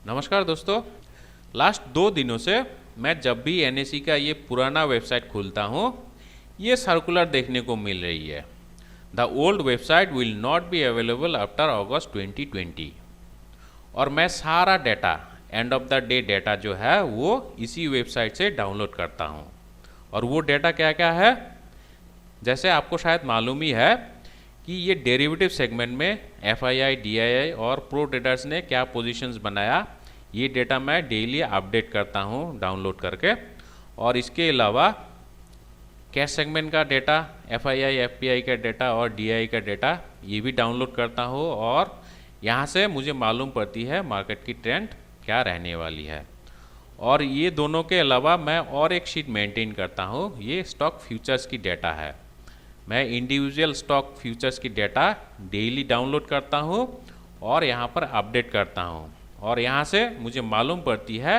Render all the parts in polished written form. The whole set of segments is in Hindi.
नमस्कार दोस्तों। लास्ट 2 दिनों से मैं जब भी एनएसई का ये पुराना वेबसाइट खोलता हूँ, ये सर्कुलर देखने को मिल रही है। The old website will not be available after August 2020। और मैं सारा data, end of the day data जो है वो इसी वेबसाइट से डाउनलोड करता हूँ। और वो डाटा क्या क्या है, जैसे आपको शायद मालूम ही है कि ये डेरिवेटिव सेगमेंट में एफआईआई, डीआईआई और प्रो ट्रेडर्स ने क्या पोजीशंस बनाया, ये डेटा मैं डेली अपडेट करता हूँ डाउनलोड करके। और इसके अलावा कैश सेगमेंट का डेटा, एफआईआई, एफपीआई का डेटा और डीआई का डेटा ये भी डाउनलोड करता हूँ। और यहाँ से मुझे मालूम पड़ती है मार्केट की ट्रेंड क्या रहने वाली है। और ये दोनों के अलावा मैं और एक शीट मेंटेन करता हूँ, ये स्टॉक फ्यूचर्स की डेटा है। मैं इंडिविजुअल स्टॉक फ्यूचर्स की डेटा डेली डाउनलोड करता हूँ और यहाँ पर अपडेट करता हूँ। और यहाँ से मुझे मालूम पड़ती है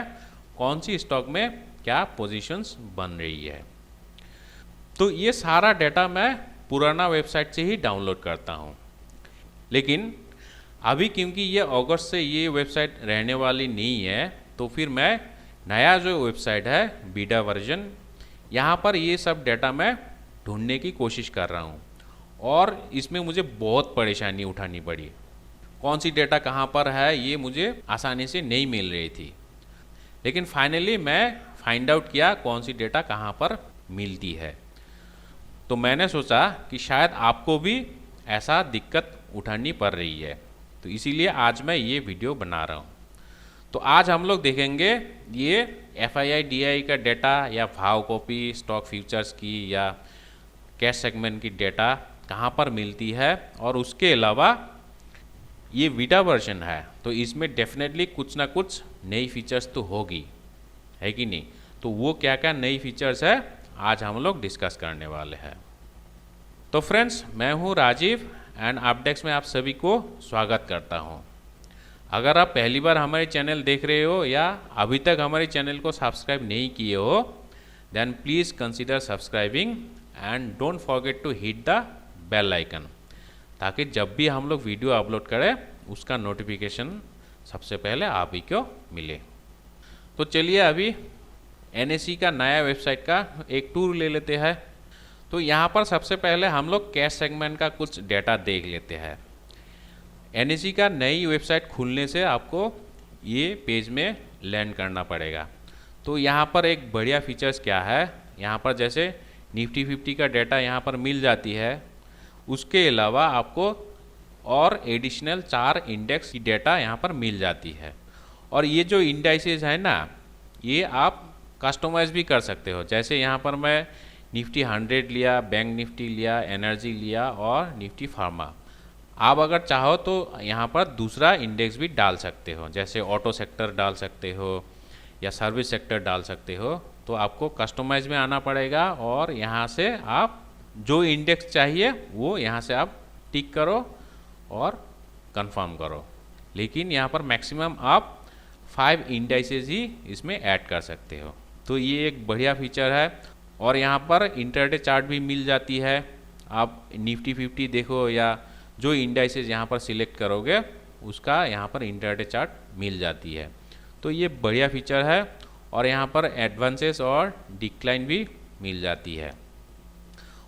कौन सी स्टॉक में क्या पोजीशंस बन रही है। तो ये सारा डेटा मैं पुराना वेबसाइट से ही डाउनलोड करता हूँ। लेकिन अभी क्योंकि ये अगस्त से ये वेबसाइट रहने वाली नहीं है, तो फिर मैं नया जो वेबसाइट है बीटा वर्जन, यहाँ पर ये सब डेटा मैं ढूंढने की कोशिश कर रहा हूँ। और इसमें मुझे बहुत परेशानी उठानी पड़ी। कौन सी डेटा कहाँ पर है ये मुझे आसानी से नहीं मिल रही थी। लेकिन फाइनली मैं फाइंड आउट किया कौन सी डेटा कहाँ पर मिलती है। तो मैंने सोचा कि शायद आपको भी ऐसा दिक्कत उठानी पड़ रही है, तो इसीलिए आज मैं ये वीडियो बना रहा हूँ। तो आज हम लोग देखेंगे ये एफआईआई, डीआई का डेटा या भाव कॉपी स्टॉक फ्यूचर्स की या कैश सेगमेंट की डेटा कहाँ पर मिलती है। और उसके अलावा ये बीटा वर्जन है, तो इसमें डेफिनेटली कुछ ना कुछ नई फीचर्स तो होगी, है कि नहीं। तो वो क्या क्या नई फीचर्स है आज हम लोग डिस्कस करने वाले हैं। तो फ्रेंड्स, मैं हूँ राजीव एंड अपडेक्स में आप सभी को स्वागत करता हूँ। अगर आप पहली बार हमारे चैनल देख रहे हो या अभी तक हमारे चैनल को सब्सक्राइब नहीं किए हो, then please consider subscribing and don't forget to hit the bell icon, ताकि जब भी हम लोग वीडियो अपलोड करें उसका नोटिफिकेशन सबसे पहले आप ही को मिले। तो चलिए अभी एनएसई का नया वेबसाइट का एक टूर ले लेते हैं। तो यहाँ पर सबसे पहले हम लोग कैश सेगमेंट का कुछ डेटा देख लेते हैं। एनएसई का नई वेबसाइट खुलने से आपको ये पेज में लैंड करना पड़ेगा। तो यहाँ पर एक बढ़िया फीचर्स क्या है, यहाँ पर जैसे निफ्टी 50 का डेटा यहाँ पर मिल जाती है। उसके अलावा आपको और एडिशनल 4 इंडेक्स की डेटा यहाँ पर मिल जाती है। और ये जो इंडाइसेस है ना, ये आप कस्टमाइज भी कर सकते हो। जैसे यहाँ पर मैं निफ्टी 100 लिया, बैंक निफ्टी लिया, एनर्जी लिया और निफ्टी फार्मा। आप अगर चाहो तो यहाँ पर दूसरा इंडेक्स भी डाल सकते हो, जैसे ऑटो सेक्टर डाल सकते हो या सर्विस सेक्टर डाल सकते हो। तो आपको कस्टमाइज में आना पड़ेगा और यहाँ से आप जो इंडेक्स चाहिए वो यहाँ से आप टिक करो और कंफर्म करो। लेकिन यहाँ पर मैक्सिमम आप 5 इंडाइसेस ही इसमें ऐड कर सकते हो। तो ये एक बढ़िया फीचर है। और यहाँ पर इंटरडे चार्ट भी मिल जाती है। आप निफ्टी 50 देखो या जो इंडाइसेस यहाँ पर सिलेक्ट करोगे उसका यहाँ पर इंटरडे चार्ट मिल जाती है। तो ये बढ़िया फीचर है। और यहाँ पर एडवांसेस और डिक्लाइन भी मिल जाती है।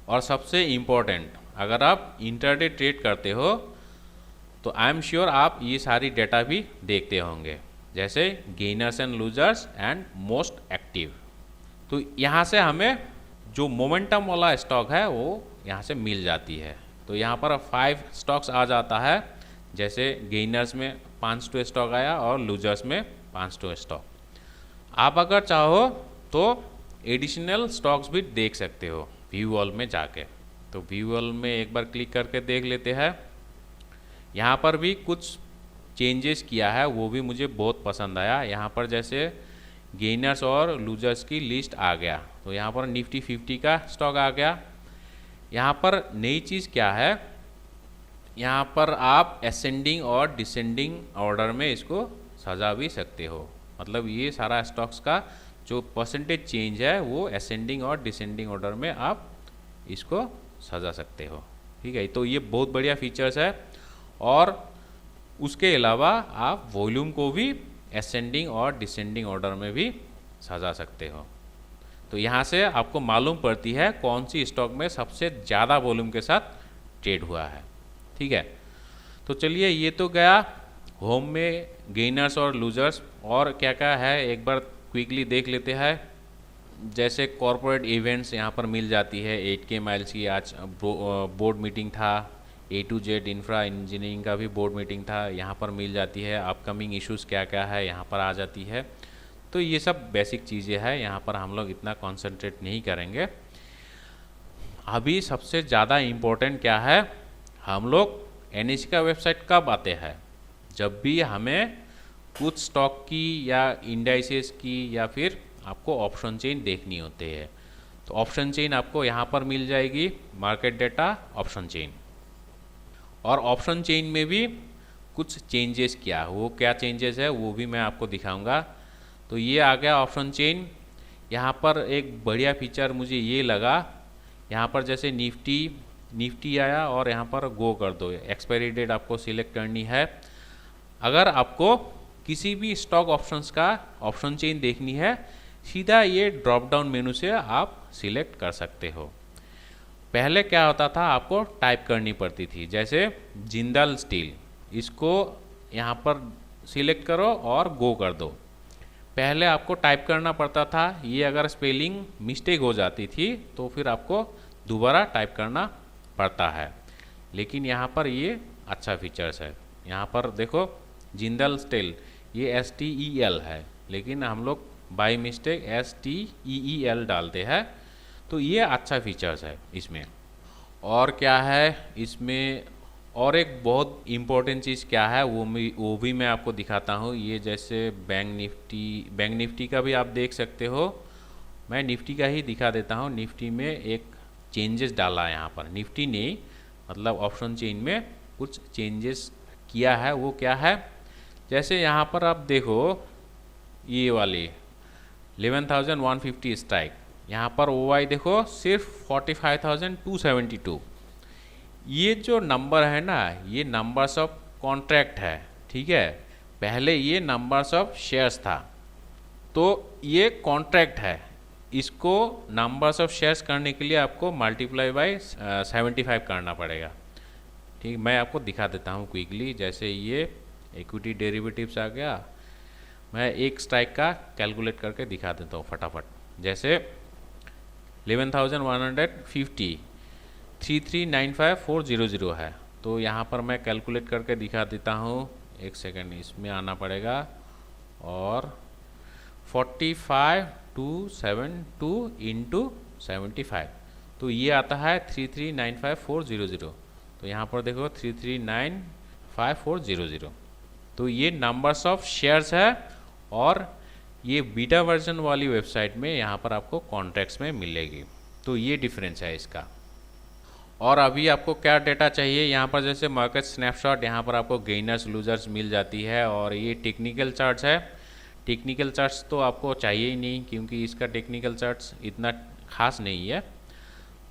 और सबसे इम्पोर्टेंट, अगर आप इंटरडे ट्रेड करते हो तो आई एम श्योर आप ये सारी डेटा भी देखते होंगे, जैसे gainers and losers and most active. तो यहाँ से हमें जो मोमेंटम वाला स्टॉक है वो यहाँ से मिल जाती है। तो यहाँ पर 5 स्टॉक्स आ जाता है, जैसे गेनर्स में 5 स्टॉक आया और लूजर्स में 5 स्टॉक। आप अगर चाहो तो एडिशनल स्टॉक्स भी देख सकते हो व्यू ऑल में जाके। तो व्यू ऑल में एक बार क्लिक करके देख लेते हैं। यहाँ पर भी कुछ चेंजेस किया है, वो भी मुझे बहुत पसंद आया। यहाँ पर जैसे गेनर्स और लूजर्स की लिस्ट आ गया। तो यहाँ पर निफ्टी 50 का स्टॉक आ गया। यहाँ पर नई चीज़ क्या है, यहाँ पर आप असेंडिंग और डिसेंडिंग ऑर्डर में इसको सजा भी सकते हो। मतलब ये सारा स्टॉक्स का जो परसेंटेज चेंज है वो असेंडिंग और डिसेंडिंग ऑर्डर में आप इसको सजा सकते हो। ठीक है, तो ये बहुत बढ़िया फीचर्स है। और उसके अलावा आप वॉल्यूम को भी असेंडिंग और डिसेंडिंग ऑर्डर में भी सजा सकते हो। तो यहाँ से आपको मालूम पड़ती है कौन सी स्टॉक में सबसे ज़्यादा वॉल्यूम के साथ ट्रेड हुआ है। ठीक है, तो चलिए ये तो गया होम में गेनर्स और लूजर्स। और क्या क्या है एक बार क्विकली देख लेते हैं। जैसे कॉरपोरेट इवेंट्स यहाँ पर मिल जाती है। 8K माइल्स की आज बोर्ड मीटिंग था। A to Z infra engineering का भी बोर्ड मीटिंग था, यहाँ पर मिल जाती है। अपकमिंग इश्यूज़ क्या क्या है यहाँ पर आ जाती है। तो ये सब बेसिक चीज़ें हैं, यहाँ पर हम लोग इतना कंसंट्रेट नहीं करेंगे। अभी सबसे ज़्यादा इम्पोर्टेंट क्या है, हम लोग NSE का वेबसाइट कब आते हैं, जब भी हमें कुछ स्टॉक की या इंडाइसेस की या फिर आपको ऑप्शन चेन देखनी होती है। तो ऑप्शन चेन आपको यहाँ पर मिल जाएगी, मार्केट डेटा ऑप्शन चेन। और ऑप्शन चेन में भी कुछ चेंजेस किया, वो क्या चेंजेस है वो भी मैं आपको दिखाऊंगा। तो ये आ गया ऑप्शन चेन। यहाँ पर एक बढ़िया फीचर मुझे ये लगा, यहाँ पर जैसे निफ्टी आया और यहाँ पर गो कर दो, एक्सपायरी डेट आपको सिलेक्ट करनी है। अगर आपको किसी भी स्टॉक ऑप्शंस का ऑप्शन चेन देखनी है, सीधा ये ड्रॉप डाउन मेनू से आप सिलेक्ट कर सकते हो। पहले क्या होता था, आपको टाइप करनी पड़ती थी, जैसे जिंदल स्टील, इसको यहाँ पर सिलेक्ट करो और गो कर दो। पहले आपको टाइप करना पड़ता था, ये अगर स्पेलिंग मिस्टेक हो जाती थी तो फिर आपको दोबारा टाइप करना पड़ता है। लेकिन यहाँ पर ये अच्छा फीचर्स है। यहाँ पर देखो जिंदल स्टील, ये STEL है, लेकिन हम लोग बाय मिस्टेक STEEL डालते हैं। तो ये अच्छा फीचर्स है इसमें। और क्या है इसमें, और एक बहुत इम्पोर्टेंट चीज़ क्या है वो भी मैं आपको दिखाता हूँ। ये जैसे बैंक निफ्टी का भी आप देख सकते हो। मैं निफ्टी का ही दिखा देता हूँ। निफ्टी में एक चेंजेस डाला है यहाँ पर, निफ्टी ने मतलब ऑप्शन चेन में कुछ चेंजेस किया है। वो क्या है, जैसे यहाँ पर आप देखो ये वाली 11,150 स्ट्राइक, यहाँ पर OI देखो सिर्फ 45,272। ये जो नंबर है ना, ये नंबर्स ऑफ कॉन्ट्रैक्ट है। ठीक है, पहले ये नंबर्स ऑफ शेयर्स था, तो ये कॉन्ट्रैक्ट है। इसको नंबर्स ऑफ शेयर्स करने के लिए आपको मल्टीप्लाई बाय 75 करना पड़ेगा। ठीक, मैं आपको दिखा देता हूँ क्विकली। जैसे ये इक्विटी डेरिवेटिव्स आ गया, मैं एक स्ट्राइक का कैलकुलेट करके दिखा देता हूँ फटाफट। जैसे 11,150 3395,400 है, तो यहाँ पर मैं कैलकुलेट करके दिखा देता हूँ। एक सेकेंड, इसमें आना पड़ेगा और 45,272 इंटू 75, तो ये आता है 3395,400। तो यहाँ पर देखो 3395,400। तो ये नंबर्स ऑफ शेयर्स है, और ये बीटा वर्जन वाली वेबसाइट में यहाँ पर आपको कॉन्ट्रैक्ट्स में मिलेगी। तो ये डिफरेंस है इसका। और अभी आपको क्या डेटा चाहिए, यहाँ पर जैसे मार्केट स्नैपशॉट, यहाँ पर आपको गेनर्स लूजर्स मिल जाती है। और ये टेक्निकल चार्ट्स है। टेक्निकल चार्ट्स तो आपको चाहिए ही नहीं, क्योंकि इसका टेक्निकल चार्ट्स इतना खास नहीं है।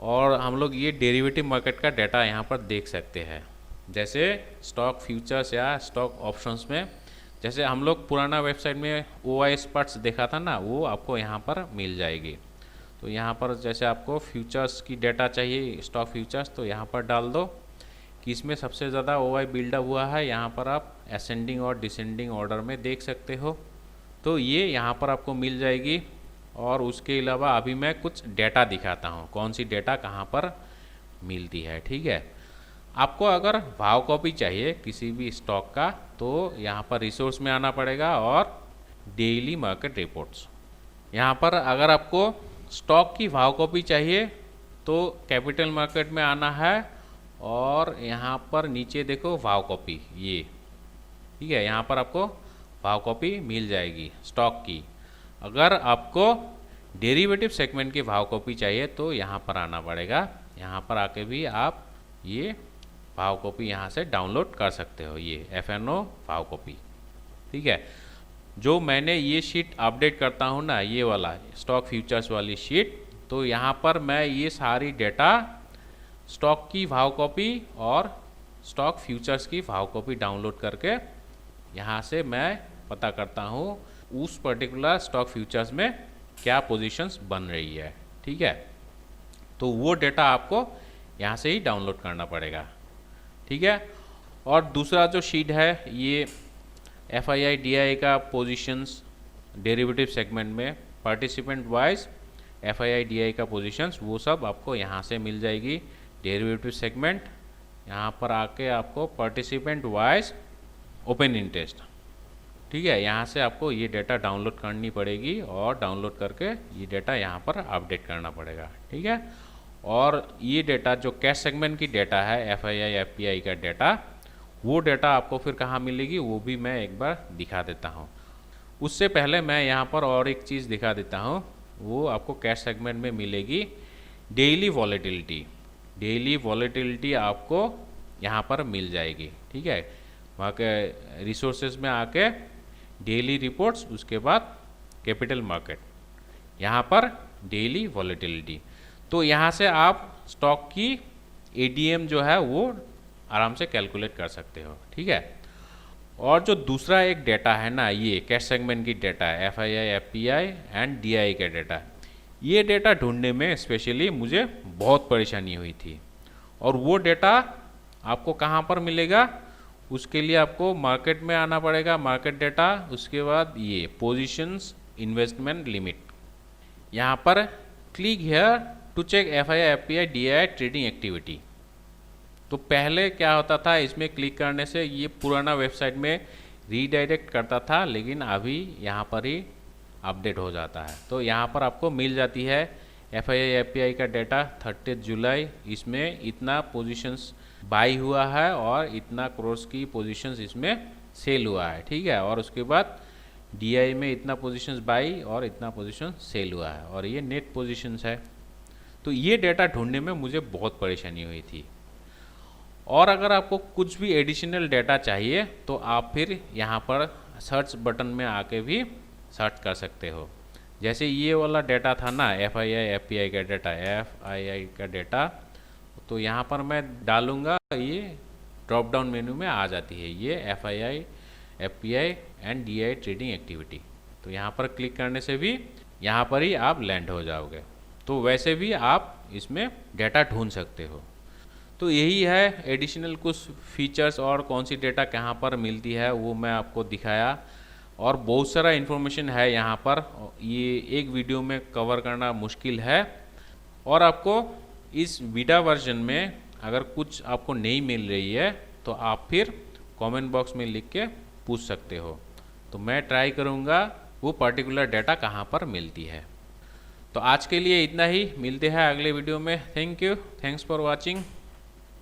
और हम लोग ये डेरिवेटिव मार्केट का डाटा यहाँ पर देख सकते हैं, जैसे स्टॉक फ्यूचर्स या स्टॉक ऑप्शंस में। जैसे हम लोग पुराना वेबसाइट में OI स्पॉट्स देखा था ना, वो आपको यहाँ पर मिल जाएगी। तो यहाँ पर जैसे आपको फ्यूचर्स की डेटा चाहिए, स्टॉक फ्यूचर्स, तो यहाँ पर डाल दो कि इसमें सबसे ज़्यादा OI बिल्डअप हुआ है। यहाँ पर आप असेंडिंग और डिसेंडिंग ऑर्डर में देख सकते हो। तो ये यहाँ पर आपको मिल जाएगी। और उसके अलावा अभी मैं कुछ डेटा दिखाता हूँ, कौन सी डेटा कहाँ पर मिलती है। ठीक है, आपको अगर भाव कॉपी चाहिए किसी भी स्टॉक का, तो यहाँ पर रिसोर्स में आना पड़ेगा और डेली मार्केट रिपोर्ट्स। यहाँ पर अगर आपको स्टॉक की भाव कॉपी चाहिए तो कैपिटल मार्केट में आना है, और यहाँ पर नीचे देखो भाव कॉपी, ये ठीक है, यहाँ पर आपको भाव कॉपी मिल जाएगी स्टॉक की। अगर आपको डेरिवेटिव सेगमेंट की भाव कॉपी चाहिए तो यहाँ पर आना पड़ेगा। यहाँ पर आके भी आप ये भाव कॉपी यहाँ से डाउनलोड कर सकते हो, ये FNO भाव कॉपी। ठीक है, जो मैंने ये शीट अपडेट करता हूँ ना, ये वाला स्टॉक फ्यूचर्स वाली शीट, तो यहाँ पर मैं ये सारी डेटा स्टॉक की भाव कॉपी और स्टॉक फ्यूचर्स की भाव कॉपी डाउनलोड करके यहाँ से मैं पता करता हूँ उस पर्टिकुलर स्टॉक फ्यूचर्स में क्या पोजीशंस बन रही है, ठीक है। तो वो डेटा आपको यहाँ से ही डाउनलोड करना पड़ेगा, ठीक है। और दूसरा जो शीट है ये FII DI का पोजीशंस डेरिवेटिव सेगमेंट में पार्टिसिपेंट वाइज FII DI का पोजीशंस वो सब आपको यहाँ से मिल जाएगी। डेरिवेटिव सेगमेंट यहाँ पर आके आपको पार्टिसिपेंट वाइज ओपन इंटरेस्ट, ठीक है, यहाँ से आपको ये डेटा डाउनलोड करनी पड़ेगी और डाउनलोड करके ये डेटा यहाँ पर अपडेट करना पड़ेगा, ठीक है। और ये डेटा जो कैश सेगमेंट की डेटा है FII FPI का डेटा, वो डेटा आपको फिर कहाँ मिलेगी वो भी मैं एक बार दिखा देता हूँ। उससे पहले मैं यहाँ पर और एक चीज़ दिखा देता हूँ, वो आपको कैश सेगमेंट में मिलेगी डेली वॉलेटिलिटी। डेली वॉलेटिलिटी आपको यहाँ पर मिल जाएगी, ठीक है। वहाँ के रिसोर्सेज में आके डेली रिपोर्ट्स, उसके बाद कैपिटल मार्केट, यहाँ पर डेली वॉलेटिलिटी। तो यहाँ से आप स्टॉक की ADM जो है वो आराम से कैलकुलेट कर सकते हो, ठीक है। और जो दूसरा एक डेटा है ना, ये कैश सेगमेंट की डेटा है FII FPI एंड DI का डेटा, ये डेटा ढूंढने में स्पेशली मुझे बहुत परेशानी हुई थी। और वो डेटा आपको कहाँ पर मिलेगा, उसके लिए आपको मार्केट में आना पड़ेगा, मार्केट डेटा, उसके बाद ये पोजीशंस इन्वेस्टमेंट लिमिट, यहाँ पर click here to check FII FPI DI trading activity. तो पहले क्या होता था, इसमें क्लिक करने से ये पुराना वेबसाइट में रीडायरेक्ट करता था, लेकिन अभी यहाँ पर ही अपडेट हो जाता है। तो यहाँ पर आपको मिल जाती है FII FPI का डेटा 30 जुलाई, इसमें इतना पोजीशंस बाई हुआ है और इतना क्रोर्स की पोजीशंस इसमें सेल हुआ है, ठीक है। और उसके बाद DI में इतना पोजीशंस बाई और इतना पोजीशन सेल हुआ है, और ये नेट पोजीशंस है। तो ये डेटा ढूंढने में मुझे बहुत परेशानी हुई थी। और अगर आपको कुछ भी एडिशनल डेटा चाहिए तो आप फिर यहाँ पर सर्च बटन में आके भी सर्च कर सकते हो। जैसे ये वाला डेटा था ना FII FPI का डेटा, FII का डेटा, तो यहाँ पर मैं डालूँगा, ये ड्रॉप डाउन मेन्यू में आ जाती है ये FII FPI and DI trading activity. तो यहाँ पर क्लिक करने से भी यहाँ पर ही आप लैंड हो जाओगे। तो वैसे भी आप इसमें डेटा ढूंढ सकते हो। तो यही है एडिशनल कुछ फीचर्स, और कौन सी डेटा कहाँ पर मिलती है वो मैं आपको दिखाया। और बहुत सारा इन्फॉर्मेशन है यहाँ पर, ये एक वीडियो में कवर करना मुश्किल है। और आपको इस बीटा वर्जन में अगर कुछ आपको नहीं मिल रही है तो आप फिर कमेंट बॉक्स में लिख के पूछ सकते हो, तो मैं ट्राई करूँगा वो पर्टिकुलर डेटा कहाँ पर मिलती है। तो आज के लिए इतना ही, मिलते हैं अगले वीडियो में। Thank you, thanks for watching.